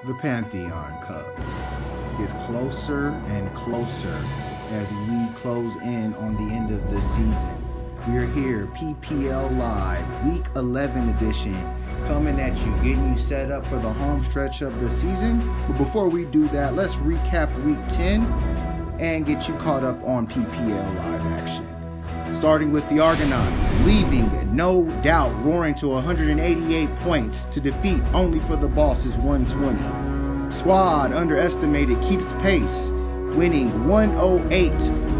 The Pantheon Cup gets closer and closer as we close in on the end of the season. We're here, PPL Live, Week 11 edition, coming at you, getting you set up for the home stretch of the season. But before we do that, let's recap Week 10 and get you caught up on PPL Live action. Starting with the Argonauts, leaving, no doubt, roaring to 188 points to defeat only for the Bosses 120. Squad, underestimated, keeps pace, winning 108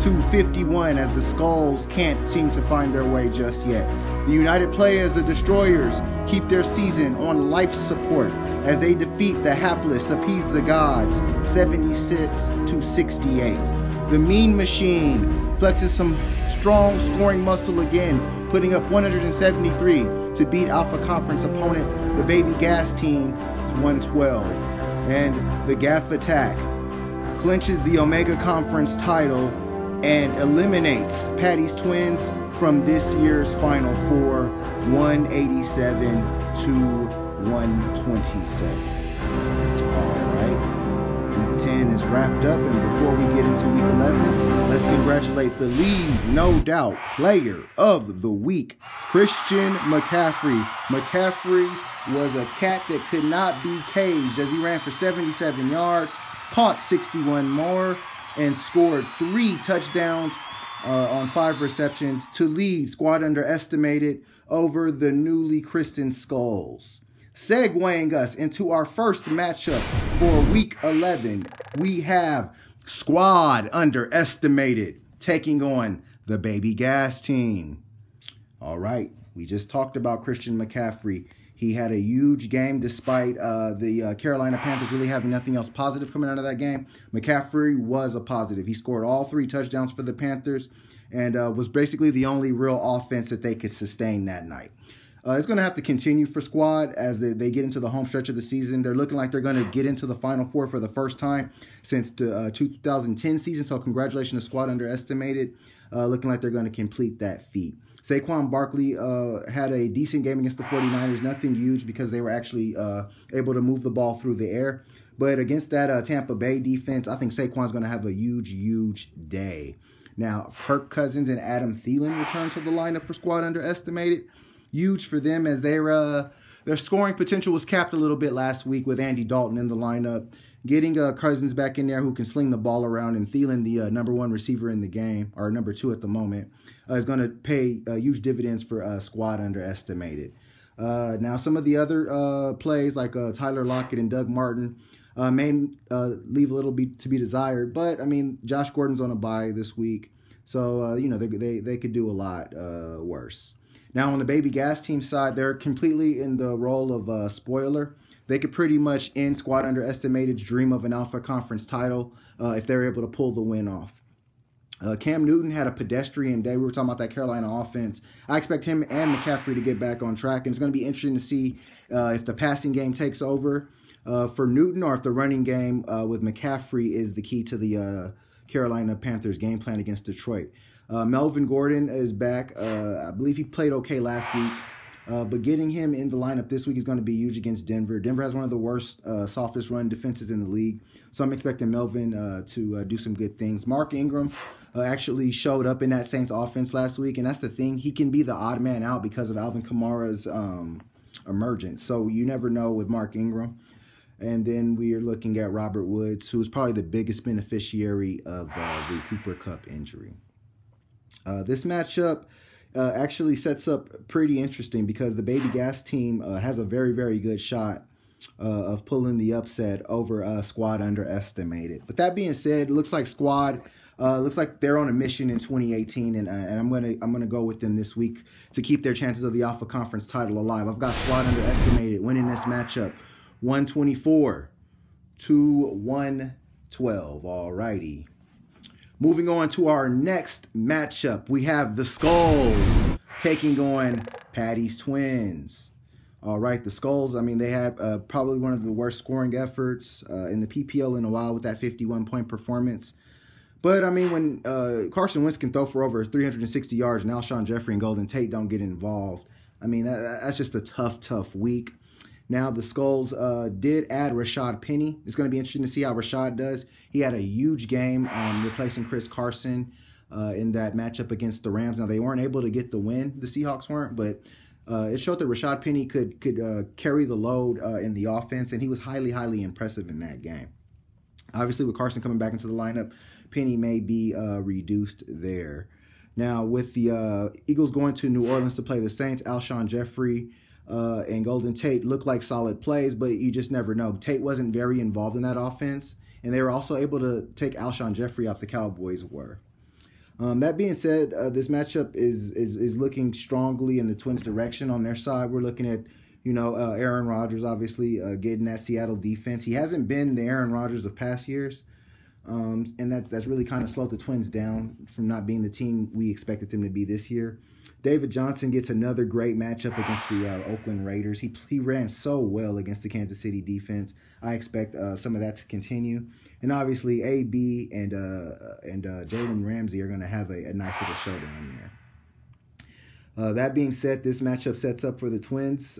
to 51 as the Skulls can't seem to find their way just yet. The United Players, the Destroyers, keep their season on life support as they defeat the Hapless, appease the gods, 76 to 68. The Mean Machine flexes some strong scoring muscle again, putting up 173 to beat Alpha Conference opponent, the Baby Gas Team, 112. And the Gaff Attack clinches the Omega Conference title and eliminates Patty's Twins from this year's Final Four, 187 to 127. All right, Week 10 is wrapped up, and before we get into Week 11, let's congratulate the league, no doubt, Player of the Week, Christian McCaffrey. McCaffrey was a cat that could not be caged as he ran for 77 yards, caught 61 more, and scored 3 touchdowns on 5 receptions to lead squad underestimated over the newly christened Skulls. Segueing us into our first matchup for Week 11, we have squad underestimated taking on the Baby Gas Team. All right, we just talked about Christian McCaffrey. He had a huge game despite the Carolina Panthers really having nothing else positive coming out of that game. McCaffrey was a positive. He scored all 3 touchdowns for the Panthers and was basically the only real offense that they could sustain that night. It's going to have to continue for squad as they get into the home stretch of the season. They're looking like they're going to get into the Final Four for the first time since the 2010 season. So congratulations to squad underestimated. Looking like they're going to complete that feat. Saquon Barkley had a decent game against the 49ers. Nothing huge because they were actually able to move the ball through the air. But against that Tampa Bay defense, I think Saquon's going to have a huge day. Now, Kirk Cousins and Adam Thielen return to the lineup for squad underestimated. Huge for them as their scoring potential was capped a little bit last week with Andy Dalton in the lineup. Getting Cousins back in there who can sling the ball around, and Thielen, the #1 receiver in the game, or #2 at the moment, is going to pay huge dividends for squad underestimated. Now, some of the other plays like Tyler Lockett and Doug Martin may leave a little bit to be desired, but I mean, Josh Gordon's on a bye this week, so they could do a lot worse. Now, on the Baby Gas Team side, they're completely in the role of spoiler. They could pretty much end squad underestimated's dream of an Alpha Conference title if they're able to pull the win off. Cam Newton had a pedestrian day. We were talking about that Carolina offense. I expect him and McCaffrey to get back on track, and it's going to be interesting to see if the passing game takes over for Newton or if the running game with McCaffrey is the key to the Carolina Panthers game plan against Detroit. Melvin Gordon is back. I believe he played okay last week. But getting him in the lineup this week is going to be huge against Denver. Denver has one of the worst, softest run defenses in the league. So I'm expecting Melvin to do some good things. Mark Ingram actually showed up in that Saints offense last week. And that's the thing. He can be the odd man out because of Alvin Kamara's emergence. So you never know with Mark Ingram. And then we are looking at Robert Woods, who is probably the biggest beneficiary of the Cooper Kupp injury. This matchup actually sets up pretty interesting because the Baby Gas Team has a very good shot of pulling the upset over squad underestimated. But that being said, it looks like squad looks like they're on a mission in 2018, and I'm gonna go with them this week to keep their chances of the Alpha Conference title alive. I've got squad underestimated winning this matchup 124 to 112. All righty. Moving on to our next matchup, we have the Skulls taking on Patty's Twins. All right, the Skulls, I mean, they had probably one of the worst scoring efforts in the PPL in a while with that 51-point performance. But, I mean, when Carson Wentz can throw for over 360 yards and Alshon Jeffrey and Golden Tate don't get involved, I mean, that's just a tough week. Now, the Skulls did add Rashad Penny. It's going to be interesting to see how Rashad does. He had a huge game replacing Chris Carson in that matchup against the Rams. Now, they weren't able to get the win. The Seahawks weren't, but it showed that Rashad Penny could carry the load in the offense, and he was highly, highly impressive in that game. Obviously, with Carson coming back into the lineup, Penny may be reduced there. Now, with the Eagles going to New Orleans to play the Saints, Alshon Jeffrey and Golden Tate look like solid plays, but you just never know. Tate wasn't very involved in that offense, and they were also able to take Alshon Jeffrey out. The Cowboys were. That being said, this matchup is looking strongly in the Twins' direction. On their side, we're looking at, Aaron Rodgers obviously getting that Seattle defense. He hasn't been the Aaron Rodgers of past years, and that's really kind of slowed the Twins down from not being the team we expected them to be this year. David Johnson gets another great matchup against the Oakland Raiders. He ran so well against the Kansas City defense. I expect some of that to continue. And obviously, AB and Jalen Ramsey are going to have a nice little showdown there. That being said, this matchup sets up for the Twins.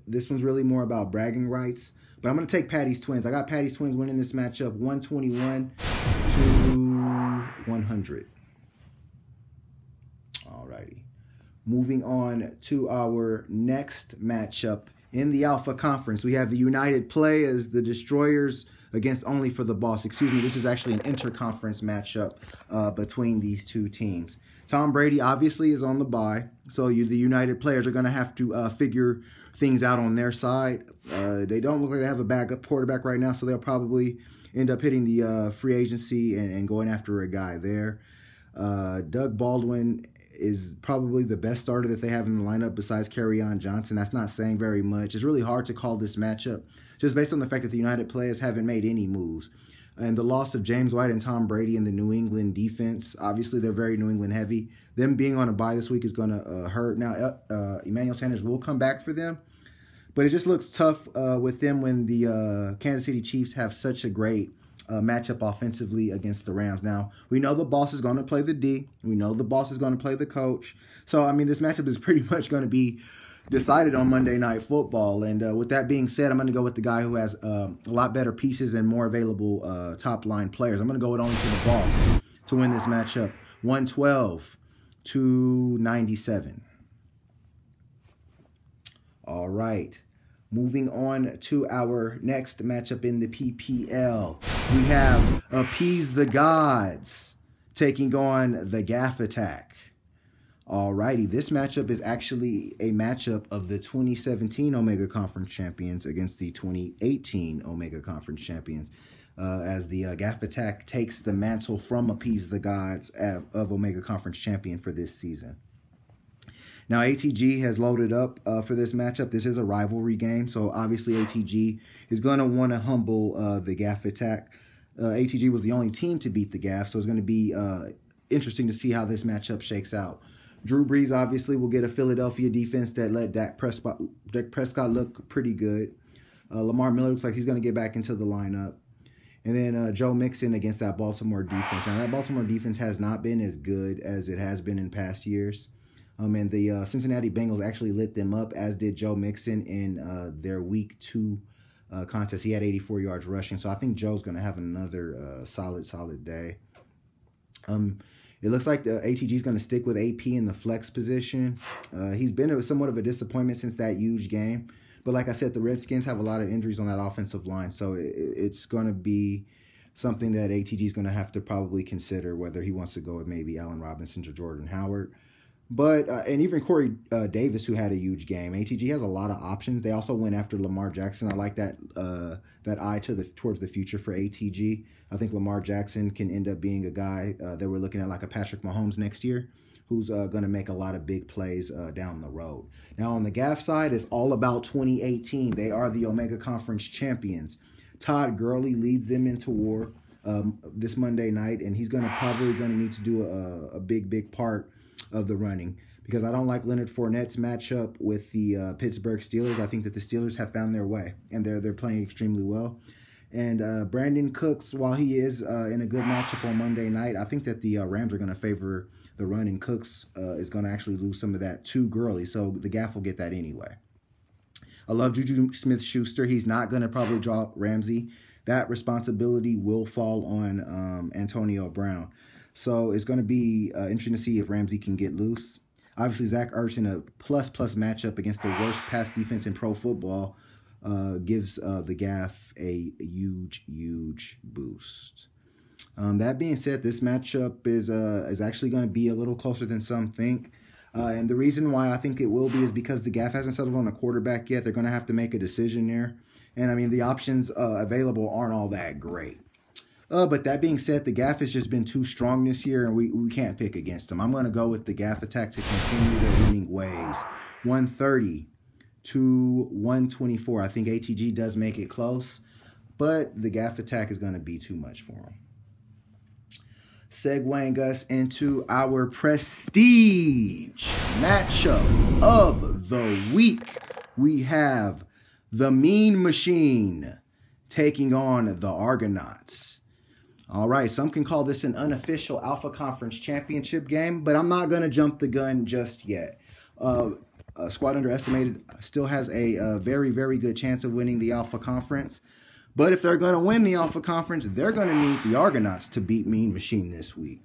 This one's really more about bragging rights. But I'm going to take Patty's Twins. I got Patty's Twins winning this matchup 121 to 100. Alrighty. Moving on to our next matchup in the Alpha Conference. We have the United play as the Destroyers against Only for the Boss. Excuse me, this is actually an interconference matchup between these two teams. Tom Brady obviously is on the bye, so the United players are going to have to figure things out on their side. They don't look like they have a backup quarterback right now, so they'll probably end up hitting the free agency and going after a guy there. Doug Baldwin is probably the best starter that they have in the lineup besides Kerryon Johnson. That's not saying very much. It's really hard to call this matchup just based on the fact that the United players haven't made any moves. And the loss of James White and Tom Brady in the New England defense, obviously they're very New England heavy. Them being on a bye this week is going to hurt. Now, Emmanuel Sanders will come back for them, but it just looks tough with them when the Kansas City Chiefs have such a great matchup offensively against the Rams. Now, we know the boss is going to play the D. We know the boss is going to play the coach. So, I mean, this matchup is pretty much going to be decided on Monday Night Football. And with that being said, I'm going to go with the guy who has a lot better pieces and more available top-line players. I'm going to go with Only for the Boss to win this matchup, 112 to 97. All right. Moving on to our next matchup in the PPL, we have Appease the Gods taking on the Gaff Attack. Alrighty, this matchup is actually a matchup of the 2017 Omega Conference champions against the 2018 Omega Conference champions, as the Gaff Attack takes the mantle from Appease the Gods of Omega Conference champion for this season. Now, ATG has loaded up for this matchup. This is a rivalry game, so obviously ATG is going to want to humble the Gaff Attack. ATG was the only team to beat the Gaff, so it's going to be interesting to see how this matchup shakes out. Drew Brees obviously will get a Philadelphia defense that let Dak Prescott look pretty good. Lamar Miller looks like he's going to get back into the lineup. And then Joe Mixon against that Baltimore defense. Now, that Baltimore defense has not been as good as it has been in past years. And the Cincinnati Bengals actually lit them up, as did Joe Mixon in their Week 2 contest. He had 84 yards rushing. So I think Joe's going to have another solid day. It looks like the ATG is going to stick with AP in the flex position. He's been somewhat of a disappointment since that huge game. But like I said, the Redskins have a lot of injuries on that offensive line. So it's going to be something that ATG is going to have to probably consider, whether he wants to go with maybe Allen Robinson or Jordan Howard. But, and even Corey Davis, who had a huge game. ATG has a lot of options. They also went after Lamar Jackson. I like that eye towards the future for ATG. I think Lamar Jackson can end up being a guy that we're looking at like a Patrick Mahomes next year, who's going to make a lot of big plays down the road. Now, on the Gaff side, it's all about 2018. They are the Omega Conference champions. Todd Gurley leads them into war this Monday night, and he's probably going to need to do a big part of the running, because I don't like Leonard Fournette's matchup with the Pittsburgh Steelers. I think that the Steelers have found their way, and they're playing extremely well. And Brandon Cooks, while he is in a good matchup on Monday night, I think that the Rams are going to favor the run, and Cooks is going to actually lose some of that to Gurley, so the Gaff will get that anyway. I love Juju Smith-Schuster. He's not going to probably draw Ramsey. That responsibility will fall on Antonio Brown. So it's going to be interesting to see if Ramsey can get loose. Obviously, Zach Ertz in a plus matchup against the worst pass defense in pro football gives the Gaff a huge boost. That being said, this matchup is actually going to be a little closer than some think. And the reason why I think it will be is because the Gaff hasn't settled on a quarterback yet. They're going to have to make a decision there. And, I mean, the options available aren't all that great. But that being said, the Gaff has just been too strong this year, and we can't pick against them. I'm going to go with the Gaff attack to continue their winning ways. 130 to 124. I think ATG does make it close, but the Gaff attack is going to be too much for them. Segueing us into our prestige matchup of the week, we have the Mean Machine taking on the Argonauts. All right, some can call this an unofficial Alpha Conference championship game, but I'm not going to jump the gun just yet. Squad Underestimated still has a very good chance of winning the Alpha Conference. But if they're going to win the Alpha Conference, they're going to need the Argonauts to beat Mean Machine this week.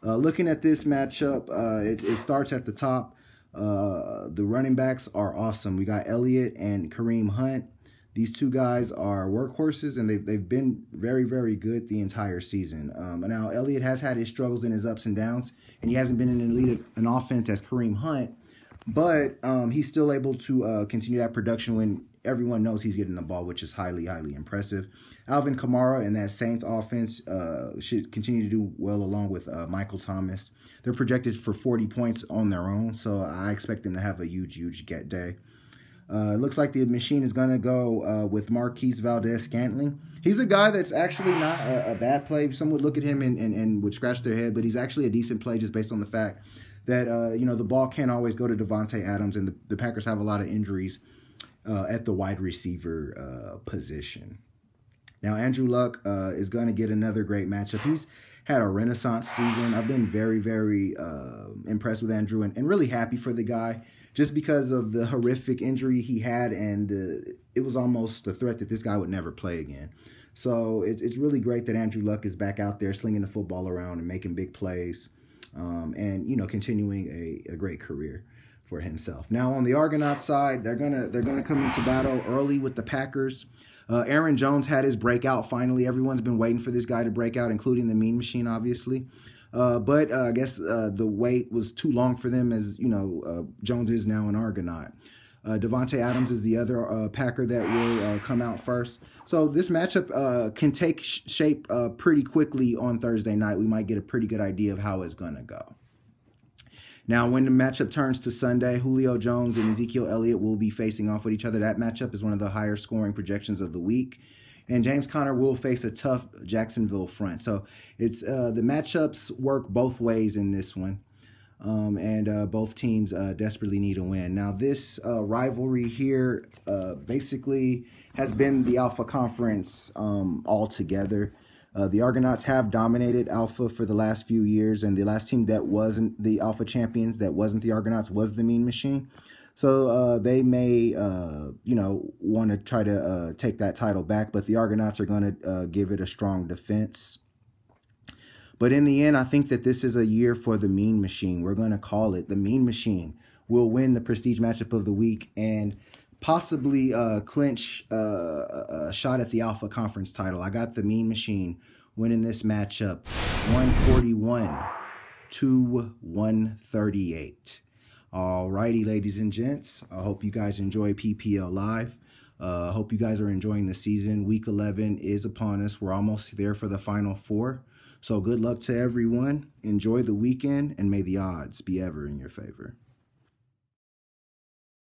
Looking at this matchup, it starts at the top. The running backs are awesome. We got Elliott and Kareem Hunt. These two guys are workhorses, and they've been very good the entire season. Now, Elliott has had his struggles and his ups and downs, and he hasn't been in an offense as Kareem Hunt. But he's still able to continue that production when everyone knows he's getting the ball, which is highly impressive. Alvin Kamara and that Saints offense should continue to do well along with Michael Thomas. They're projected for 40 points on their own, so I expect them to have a huge get day. It looks like the machine is going to go with Marquise Valdez-Scantling. He's a guy that's actually not a bad play. Some would look at him and would scratch their head, but he's actually a decent play just based on the fact that the ball can't always go to Devontae Adams, and the Packers have a lot of injuries at the wide receiver position. Now, Andrew Luck is going to get another great matchup. He's had a renaissance season. I've been very impressed with Andrew and really happy for the guy just because of the horrific injury he had, and it was almost a threat that this guy would never play again. So it's really great that Andrew Luck is back out there slinging the football around and making big plays. And continuing a great career for himself. Now on the Argonauts side, they're gonna come into battle early with the Packers. Aaron Jones had his breakout finally. Everyone's been waiting for this guy to break out, including the Mean Machine, obviously. But I guess the wait was too long for them, as Jones is now an Argonaut. Devontae Adams is the other Packer that will come out first. So this matchup can take shape pretty quickly on Thursday night. We might get a pretty good idea of how it's going to go. Now, when the matchup turns to Sunday, Julio Jones and Ezekiel Elliott will be facing off with each other. That matchup is one of the higher scoring projections of the week. And James Conner will face a tough Jacksonville front. So it's the matchups work both ways in this one. And both teams desperately need a win. Now, this rivalry here basically has been the Alpha Conference altogether. The Argonauts have dominated Alpha for the last few years, and the last team that wasn't the Alpha champions, that wasn't the Argonauts, was the Mean Machine. So they may, want to try to take that title back, but the Argonauts are going to give it a strong defense. But in the end, I think that this is a year for the Mean Machine. We're going to call it. The Mean Machine will win the prestige matchup of the week and possibly clinch a shot at the Alpha Conference title. I got the Mean Machine winning this matchup 141 to 138. All righty, ladies and gents. I hope you guys enjoy PPL Live. I hope you guys are enjoying the season. Week 11 is upon us. We're almost there for the Final Four. So good luck to everyone. Enjoy the weekend, and may the odds be ever in your favor.